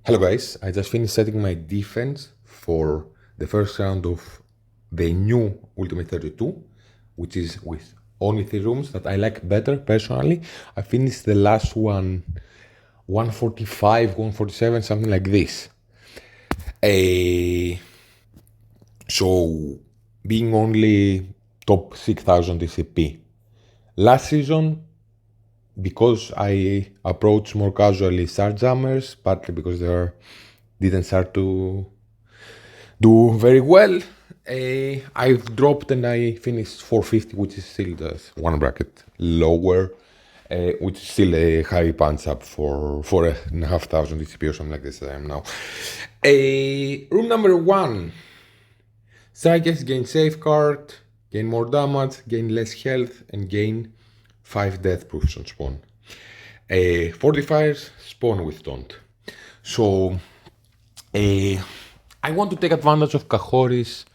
Hello guys, I just finished setting my defense for the first round of the new Ultimate 32, which is with only 3 rooms that I like better personally. I finished the last one 145, 147, something like this. So being only top 6000 ECP. Last season, because I approach more casually Starjammers, partly because they didn't start to do very well, I've dropped and I finished 450, which is still just one bracket lower, which is still a high punch up for 4,500 ECP or something like this that I am now. Room number 1. Strikers gain safeguard, gain more damage, gain less health, and gain 5 death proofs on spawn. Fortifiers spawn with taunt. So I want to take advantage of Kahori's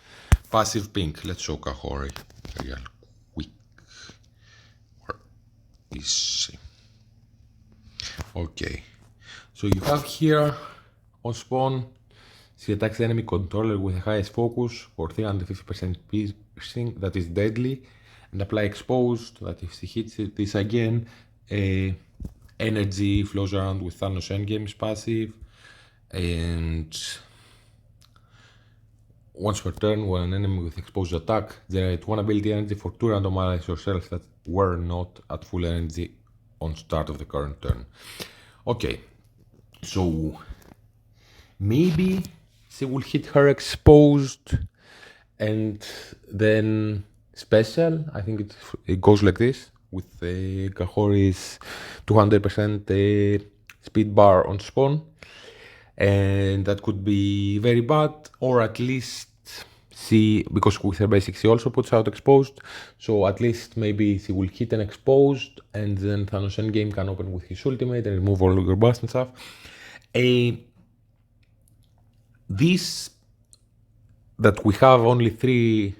passive pink. Let's show Kahori real quick. Where is she? Okay. So you have here on spawn, she attacks the enemy controller with the highest focus for 350% piercing, that is deadly, and apply exposed, that if she hits this again, energy flows around with Thanos Endgame's passive, and once per turn, when an enemy with exposed attack, generate 1 ability energy for 2 random allies yourself that were not at full energy on start of the current turn. Okay, so maybe she will hit her exposed and then special. I think it goes like this with Kahori's 200% speed bar on spawn. And that could be very bad, or at least see, because with her basic she also puts out exposed, so at least maybe she will hit an exposed and then Thanos Endgame can open with his ultimate and remove all of your bust and stuff. This, that we have only 3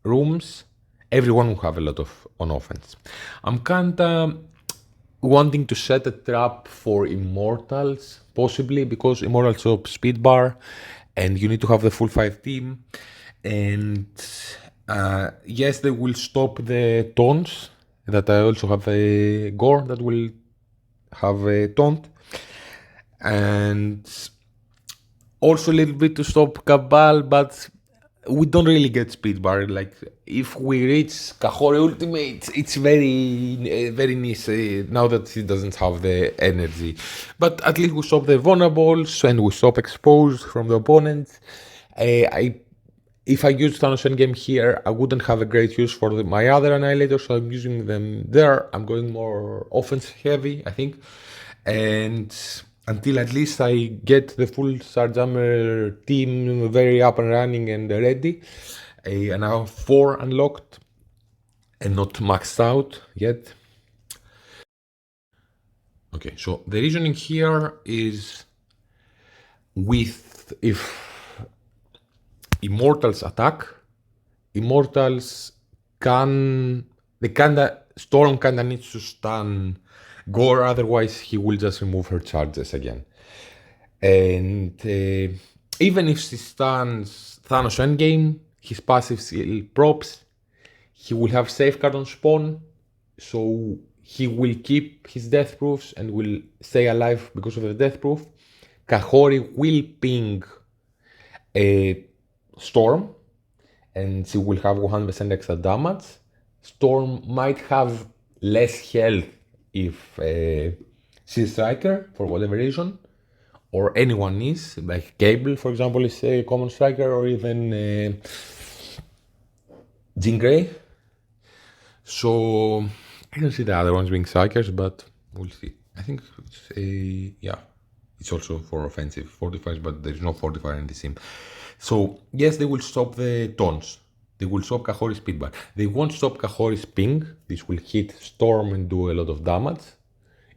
rooms, everyone will have a lot of on offense. I'm kinda wanting to set a trap for Immortals, possibly because Immortals have speed bar and you need to have the full 5 team. And yes, they will stop the taunts, that I also have a Gore that will have a taunt. And also a little bit to stop Cabal, but we don't really get speed bar. Like, if we reach Kahori ultimate, it's very niche now that he doesn't have the energy. But at least we stop the vulnerables and we stop exposed from the opponents. If I use Thanos Endgame here, I wouldn't have a great use for my other Annihilators, so I'm using them there. I'm going more offense heavy, I think. And until at least I get the full Starjammer team very up and running and ready. And I have 4 unlocked and not maxed out yet. Okay, so the reasoning here is if Immortals attack, Immortals Storm kinda needs to stun Gore, otherwise he will just remove her charges again. And even if she stuns Thanos Endgame, his passive skill props, he will have safeguard on spawn, so he will keep his death proofs and will stay alive because of the death proof. Kahori will ping a Storm, and she will have 100% extra damage. Storm might have less health if she's striker for whatever reason, or anyone is, like Cable, for example, is a common striker, or even Jean Grey. So I don't see the other ones being strikers, but we'll see. I think it's also for offensive fortifiers, but there's no fortifier in the sim. So yes, they will stop the taunts. They will stop Kahori's speed bar. They won't stop Kahori's ping. This will hit Storm and do a lot of damage,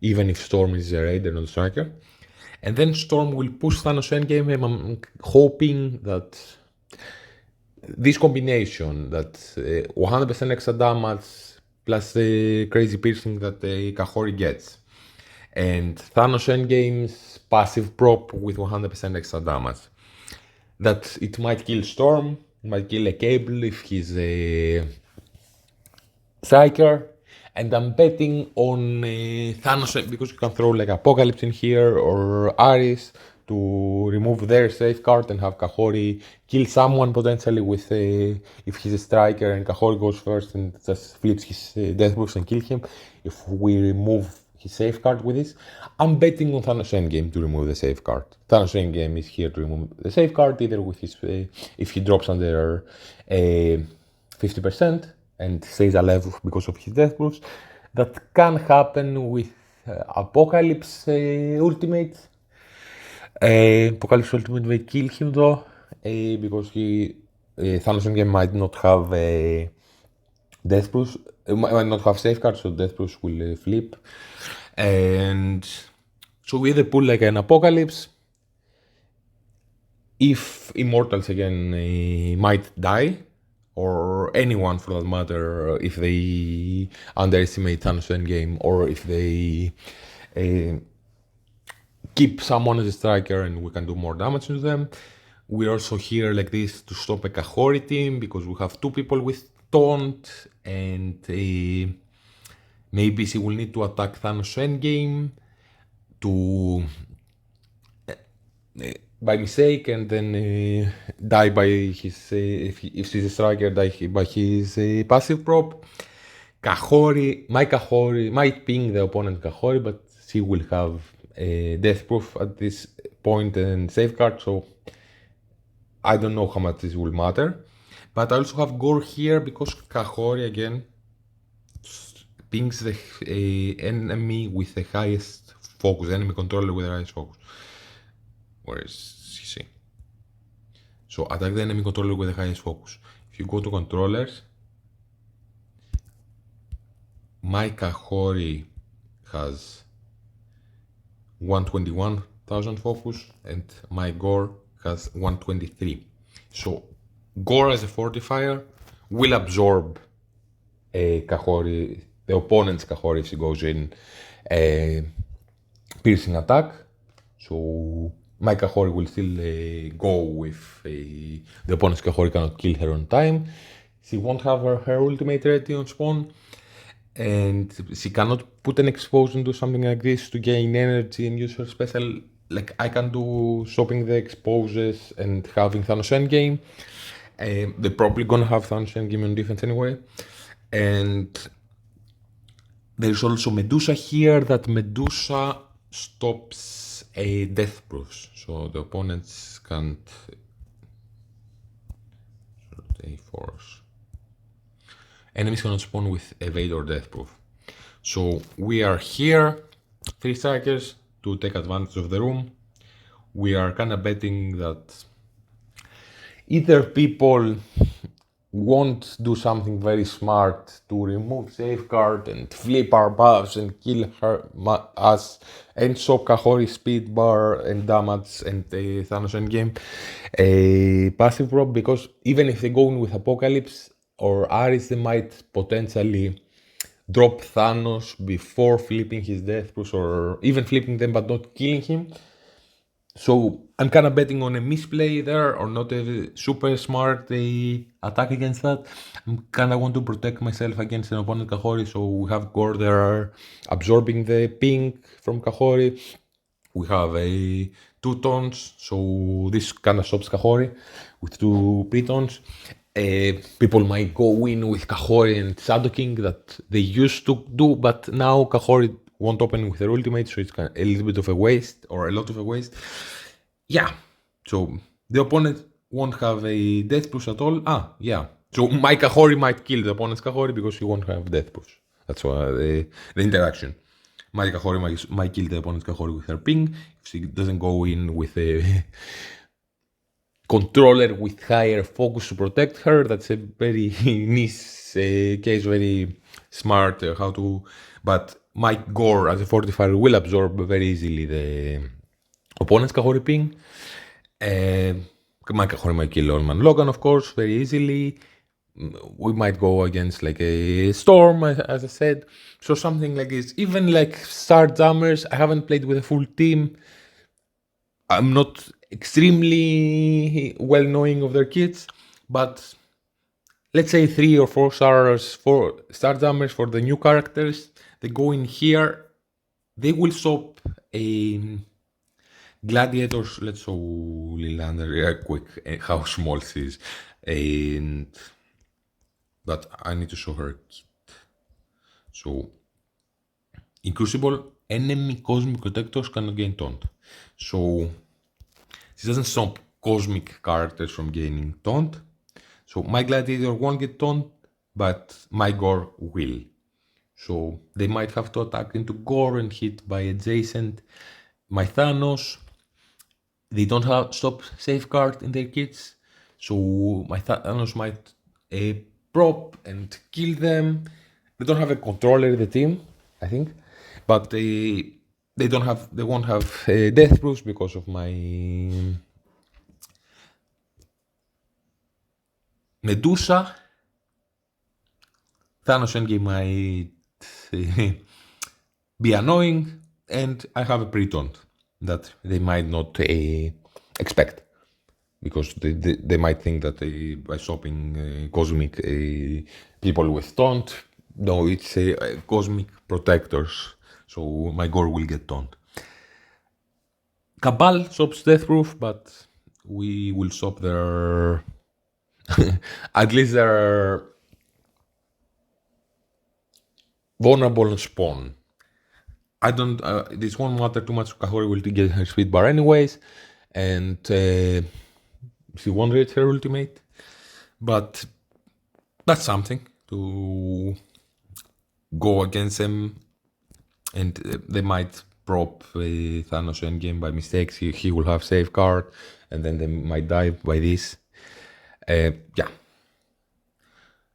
even if Storm is a raider, not a striker. And then Storm will push Thanos Endgame, and I'm hoping that this combination, that 100% extra damage plus the crazy piercing that Kahori gets, and Thanos Endgame's passive prop with 100% extra damage. That it might kill Storm, it might kill a Cable if he's a Striker. And I'm betting on Thanos because you can throw like Apocalypse in here or Ares to remove their safeguard and have Kahori kill someone potentially with if he's a striker and Kahori goes first and just flips his death boost and kill him. If we remove his safeguard with this, I'm betting on Thanos Endgame to remove the safeguard. Thanos Endgame is here to remove the safeguard either with his if he drops under 50% and stays alive because of his death boost. That can happen with Apocalypse Ultimate. Apocalypse Ultimate may kill him though, because Thanos Endgame might not have death boost, might not have safeguard, so death boost will flip. And so we either pull like an Apocalypse, if Immortals again might die, or anyone for that matter, if they underestimate Thanos Endgame, or if they keep someone as a striker and we can do more damage to them. We're also here like this to stop a Kahori team because we have two people with taunt and maybe she will need to attack Thanos Endgame to by mistake and then die by his if she's a striker, die by his passive prop. My Kahori might ping the opponent Kahori, but she will have death proof at this point and safeguard, so I don't know how much this will matter. But I also have Gore here because Kahori again pings the enemy with the highest focus, enemy controller with the highest focus. Where is CC? So attack the enemy controller with the highest focus. If you go to controllers, my Kahori has 121,000 focus and my Gore has 123. So Gore as a fortifier will absorb a Kahori, the opponent's Kahori if she goes in piercing attack. So my Kahori will still go if the opponent's Kahori cannot kill her on time. She won't have her ultimate ready on spawn. And she cannot put an explosion to something like this to gain energy and use her special. Like I can do shopping the exposes and having Thanos Endgame. They're probably gonna have Thanos Endgame on defense anyway. And there's also Medusa here. That Medusa stops a death proofs, so the opponents can't. Force. Enemies cannot spawn with evade or death proof. So we are here, 3 strikers, to take advantage of the room. We are kind of betting that either people won't do something very smart to remove safeguard and flip our buffs and kill us and stop Kahori speed bar and damage and Thanos Endgame passive prop, because even if they go in with Apocalypse or Ares, they might potentially drop Thanos before flipping his death proofs, or even flipping them but not killing him. So I'm kind of betting on a misplay there, or not a super smart attack against that. I'm kind of want to protect myself against an opponent Kahori, so we have Gore there absorbing the ping from Kahori. We have a 2 tons, so this kind of stops Kahori with 2 pitons. People might go in with Kahori and Shadow King that they used to do, but now Kahori won't open with their ultimate, so it's kind of a little bit of a waste, or a lot of a waste. Yeah, so the opponent won't have a death push at all. So my Kahori might kill the opponent's Kahori because he won't have death push. That's why the interaction. My Kahori might kill the opponent's Kahori with her ping if she doesn't go in with a controller with higher focus to protect her. That's a very niche case, very smart how to. But Mike Gore as a fortifier will absorb very easily the opponent's Kahori ping. My Kahori might kill Allman Logan, of course, very easily. We might go against like a Storm, as I said. So something like this. Even like Star Jammers, I haven't played with a full team. I'm not extremely well knowing of their kits, but let's say 3 or 4 stars for star jammers for the new characters. They go in here. They will swap a gladiators. Let's show Lilander real quick how small she is, and but I need to show her kit. So in Crucible, enemy cosmic protectors cannot gain taunt. So this doesn't stop cosmic characters from gaining taunt. So my gladiator won't get taunt, but my gore will. So they might have to attack into gore and hit by adjacent. My Thanos, they don't have stop safeguard in their kits. So my Thanos might prop and kill them. They don't have a controller in the team, I think, but they won't have death proofs because of my Medusa. Thanos endgame might be annoying, and I have a pre-taunt that they might not expect, because they might think that by swapping cosmic people with taunt, no, it's cosmic protectors, so my gore will get taunt. Cabal swaps deathproof, but we will swap their at least their vulnerable spawn. I don't. This won't matter too much. Kahori will get her speed bar anyways, and she won't reach her ultimate. But that's something to go against them, and they might prop Thanos endgame by mistake. He will have safeguard, and then they might die by this. Yeah.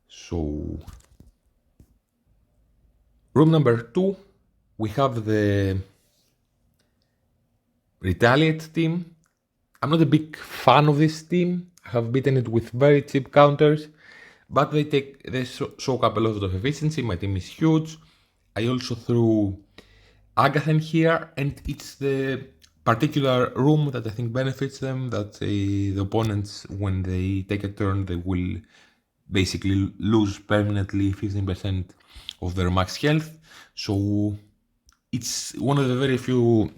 So room number 2, we have the Retaliate team. I'm not a big fan of this team. I have beaten it with very cheap counters, but they soak up a lot of efficiency. My team is huge. I also threw Agatha here, and it's the particular room that I think benefits them, that the opponents, when they take a turn, they will basically lose permanently 15% of their max health. So it's one of the very few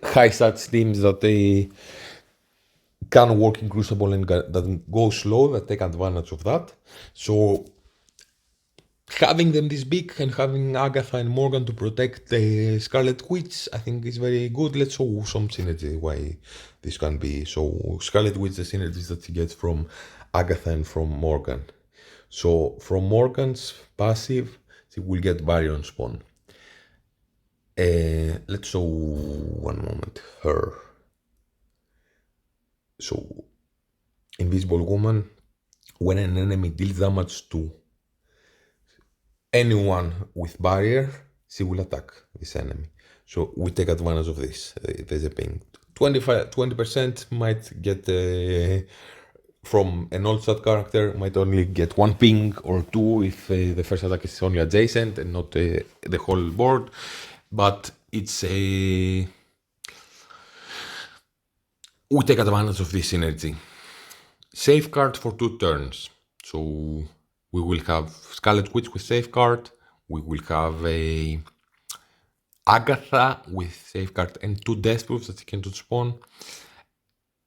high stats teams that they can work in Crucible and that go slow, that take advantage of that. So having them this big and having Agatha and Morgan to protect the Scarlet Witch, I think is very good. Let's show some synergy why this can be. So Scarlet Witch, the synergies that she gets from Agatha and from Morgan. So from Morgan's passive, she will get Baryon spawn. Let's show one moment her. So Invisible Woman, when an enemy deals damage to anyone with barrier, she will attack this enemy. So we take advantage of this. There's a ping. 20% might get from an old stat character, might only get 1 ping or 2 if the first attack is only adjacent and not the whole board. But it's a... we take advantage of this synergy. Safeguard for 2 turns. So we will have Scarlet Witch with safeguard. We will have a Agatha with safeguard and 2 death proofs that she can spawn.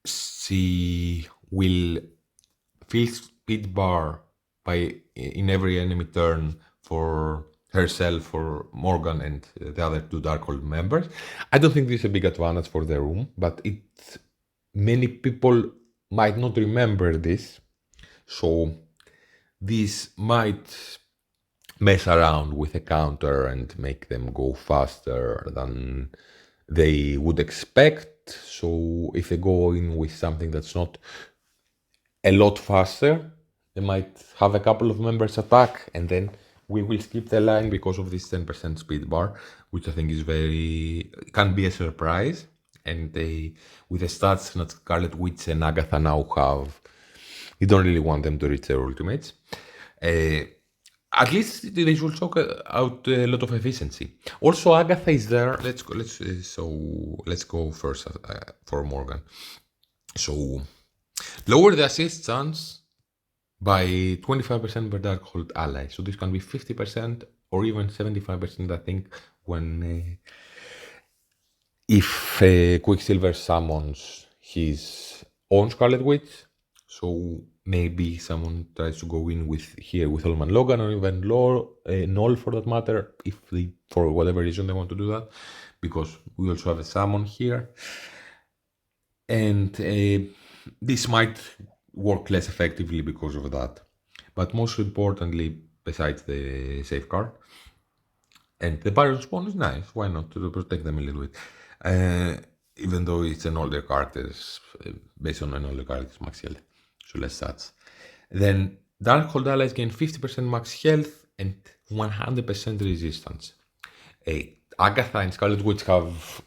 She will fill speed bar by in every enemy turn for herself, for Morgan and the other 2 Darkhold members. I don't think this is a big advantage for the room, but many people might not remember this. So this might mess around with a counter and make them go faster than they would expect. So if they go in with something that's not a lot faster, they might have a couple of members attack, and then we will skip the line because of this 10% speed bar, which I think is can be a surprise. And with the stats that Scarlet Witch and Agatha now have, you don't really want them to reach their ultimates. At least they should show out a lot of efficiency. Also, Agatha is there. Let's go first for Morgan. So lower the assist chance by 25% per Darkhold ally. So this can be 50% or even 75%, I think, when if Quicksilver summons his own Scarlet Witch. So maybe someone tries to go in with here with Holman Logan or even Null for that matter, if they, for whatever reason they want to do that, because we also have a summon here. And this might work less effectively because of that. But most importantly, besides the safeguard, and the barrier spawn is nice, why not, to protect them a little bit. Even though it's an older character, based on an older character's max health, so less stats. Then Darkhold allies gain 50% max health and 100% resistance. Agatha and Scarlet Witch have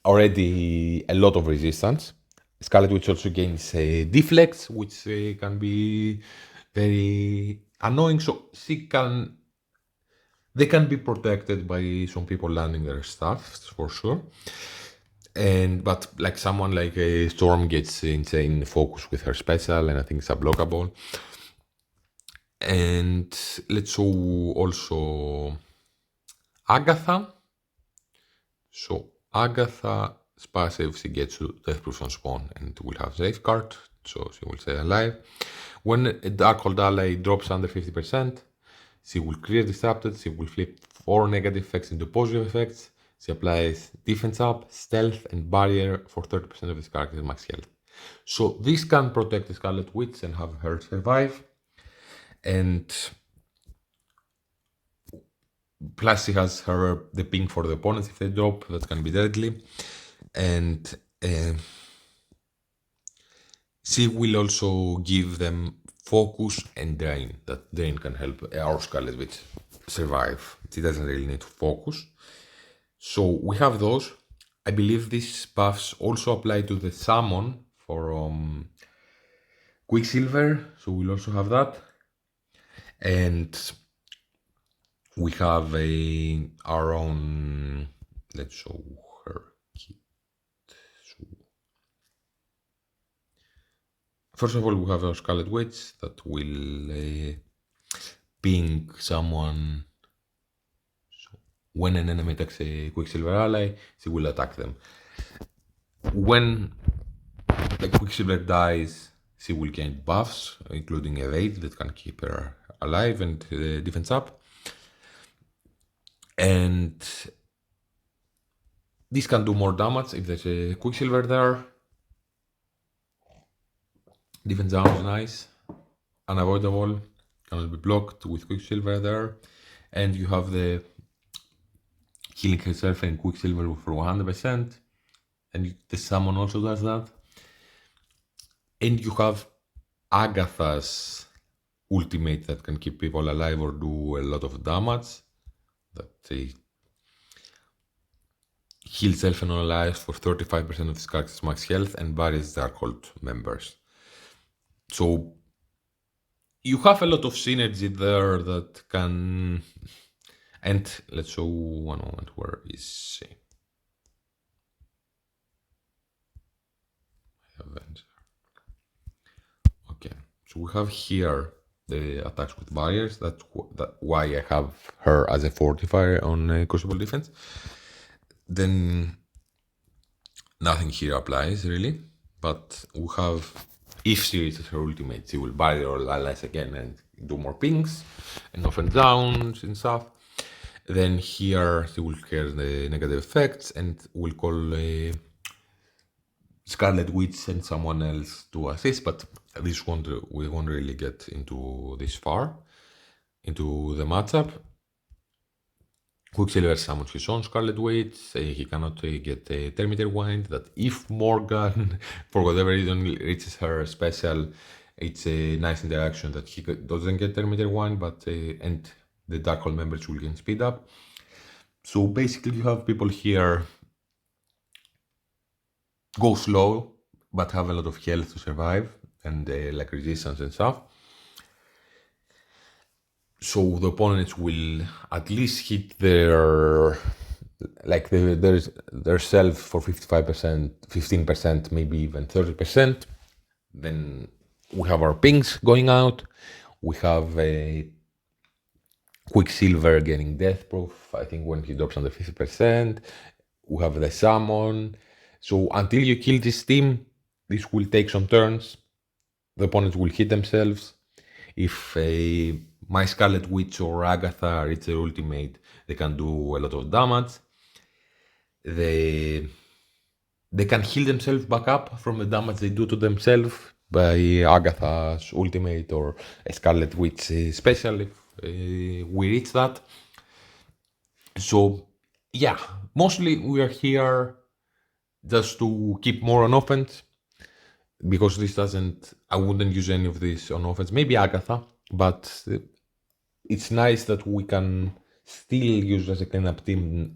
already a lot of resistance. Scarlet Witch also gains deflects, which can be very annoying. So they can be protected by some people landing their stuff for sure. But like someone like a Storm gets insane focus with her special, and I think it's unblockable. And let's show also Agatha. So Agatha's passive, she gets to Deathproof on spawn and will have safeguard, so she will stay alive. When a Darkhold ally drops under 50%, she will clear disrupted, she will flip 4 negative effects into positive effects. She applies defense up, stealth, and barrier for 30% of this character's max health. So this can protect the Scarlet Witch and have her survive. And plus she has the ping for the opponents if they drop, that can be deadly. And she will also give them focus and drain. That drain can help our Scarlet Witch survive. She doesn't really need to focus. So we have those. I believe these buffs also apply to the summon for Quicksilver, so we'll also have that. And we have our own, let's show her kit. So, first of all, we have our Scarlet Witch that will ping someone. So when an enemy attacks a Quicksilver ally, she will attack them. When the Quicksilver dies, she will gain buffs, including evade that can keep her alive and defense up. And this can do more damage if there's a Quicksilver there. Defense down is nice, unavoidable, cannot be blocked with Quicksilver there. And you have the healing herself and Quicksilver for 100%. And the summon also does that. And you have Agatha's ultimate that can keep people alive or do a lot of damage. That heals self and all allies for 35% of this character's max health and barriers Darkhold members. So you have a lot of synergy there that can. And let's show one moment, where is she? Okay, so we have here the attacks with barriers. That's why I have her as a fortifier on Crucible defense. Then nothing here applies really, but we have, if she reaches her ultimate, she will barrier all allies again and do more pings and often downs and stuff. Then here she will clear the negative effects and will call a Scarlet Witch and someone else to assist, but we won't really get into this far into the matchup. Quicksilver summons his own Scarlet Witch. He cannot get a Terminator Wind. That if Morgan, for whatever reason, reaches her special, it's a nice interaction that he doesn't get Terminator Wind, but and the Darkhold members will gain speed up. So basically, you have people here go slow, but have a lot of health to survive and like resistance and stuff. So the opponents will at least hit their self for 55%, 15%, maybe even 30%. Then we have our pings going out. We have a Quicksilver getting death proof, I think, when he drops under 50%. We have the summon. So until you kill this team, this will take some turns. The opponents will hit themselves. If my Scarlet Witch or Agatha reach their ultimate, they can do a lot of damage. They can heal themselves back up from the damage they do to themselves by Agatha's ultimate or a Scarlet Witch special if we reach that. So yeah, mostly we are here just to keep more on offense, because this doesn't, I wouldn't use any of this on offense. Maybe Agatha, but it's nice that we can still use as a cleanup team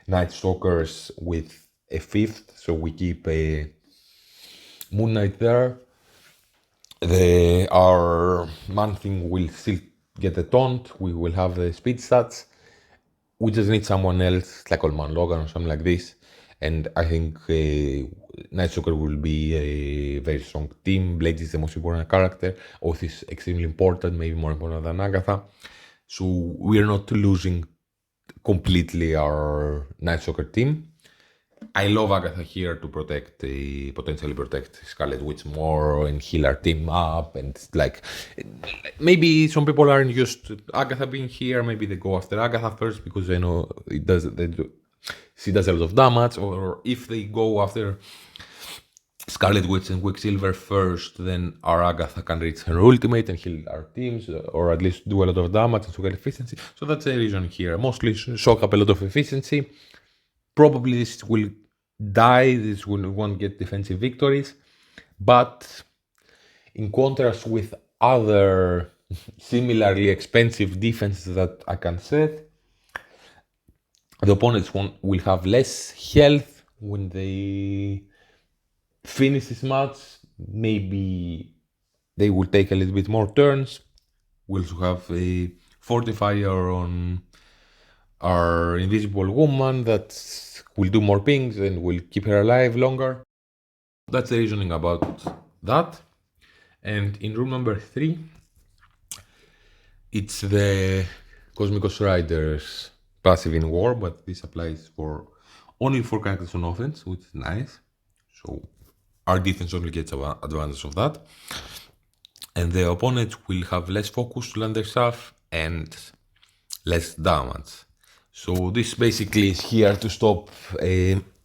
Night Stalkers with a fifth, so we keep a Moon Knight there. Our Man-Thing will still get a taunt, we will have the speed stats. We just need someone else, like Old Man Logan or something like this. And I think Night Stalker will be a very strong team. Blade is the most important character. Oath is extremely important, maybe more important than Agatha. So we are not losing completely our Night Stalker team. I love Agatha here to potentially protect Scarlet Witch more and heal our team up. And like, maybe some people aren't used to Agatha being here. Maybe they go after Agatha first because they know she does a lot of damage. Or if they go after Scarlet Witch and Quicksilver first, then our Agatha can reach her ultimate and heal our teams, or at least do a lot of damage and get efficiency. So that's the reason here. Mostly soak up a lot of efficiency. Probably this will die, this won't get defensive victories, but in contrast with other similarly expensive defenses that I can set, the opponents will have less health when they finish this match. Maybe they will take a little bit more turns. We'll also have a fortifier on our Invisible Woman that will do more pings and will keep her alive longer. That's the reasoning about that. And in room number 3, it's the Cosmicos Riders passive in war, but this applies for only 4 characters on offense, which is nice. So our defense only gets advantage of that. And the opponent will have less focus to land their stuff and less damage. So this basically is here to stop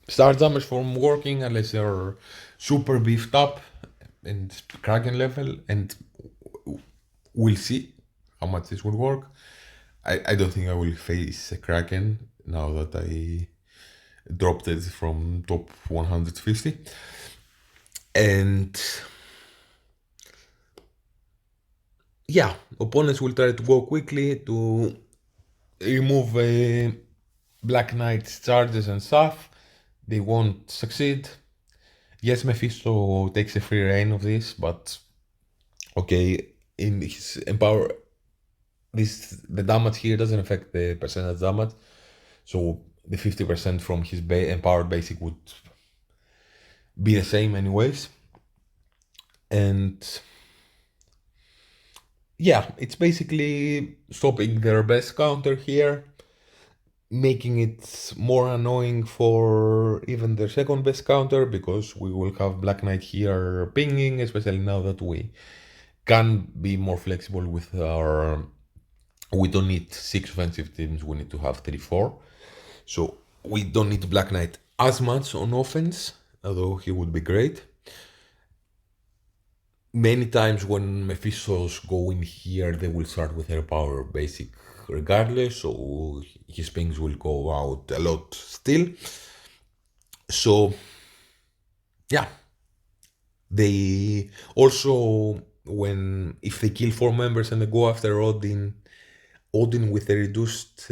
Star Jammers from working unless they're super beefed up and Kraken level, and we'll see how much this will work. I don't think I will face a Kraken now that I dropped it from top 150. And yeah, opponents will try to go quickly to remove Black Knight's charges and stuff. They won't succeed. Yes, Mephisto takes a free reign of this, but okay, in his empower, the damage here doesn't affect the percentage damage, so the 50% from his empowered basic would be the same anyways. And yeah, it's basically stopping their best counter here, making it more annoying for even their second best counter, because we will have Black Knight here pinging, especially now that we can be more flexible with our... We don't need 6 offensive teams, we need to have 3-4. So we don't need Black Knight as much on offense, although he would be great. Many times when Mephistos go in here, they will start with their power basic regardless, so his pings will go out a lot still. So yeah, they also, if they kill 4 members and they go after Odin with a reduced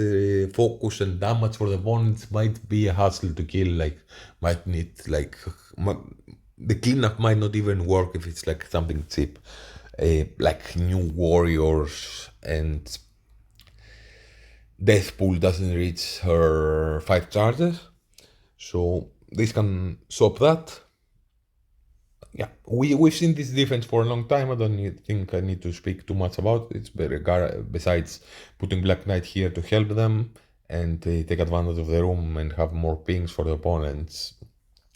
focus and damage for the opponents might be a hassle to kill. Might need the cleanup might not even work if it's like something cheap, like new warriors and Deathpool doesn't reach her 5 charges. So this can stop that. Yeah, we've seen this defense for a long time. I don't think I need to speak too much about it. Besides putting Black Knight here to help them and take advantage of the room and have more pings for the opponents.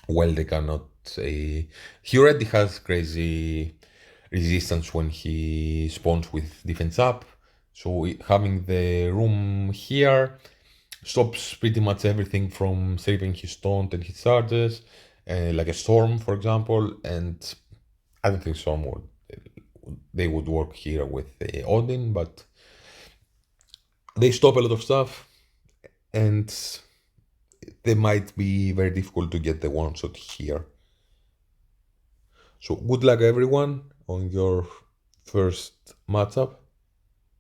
Well, they cannot. He already has crazy resistance when he spawns with defense up. So having the room here stops pretty much everything from saving his taunt and his charges, like a storm, for example. And I don't think storm they would work here with Odin, but they stop a lot of stuff, and they might be very difficult to get the one shot here. So good luck everyone on your first matchup.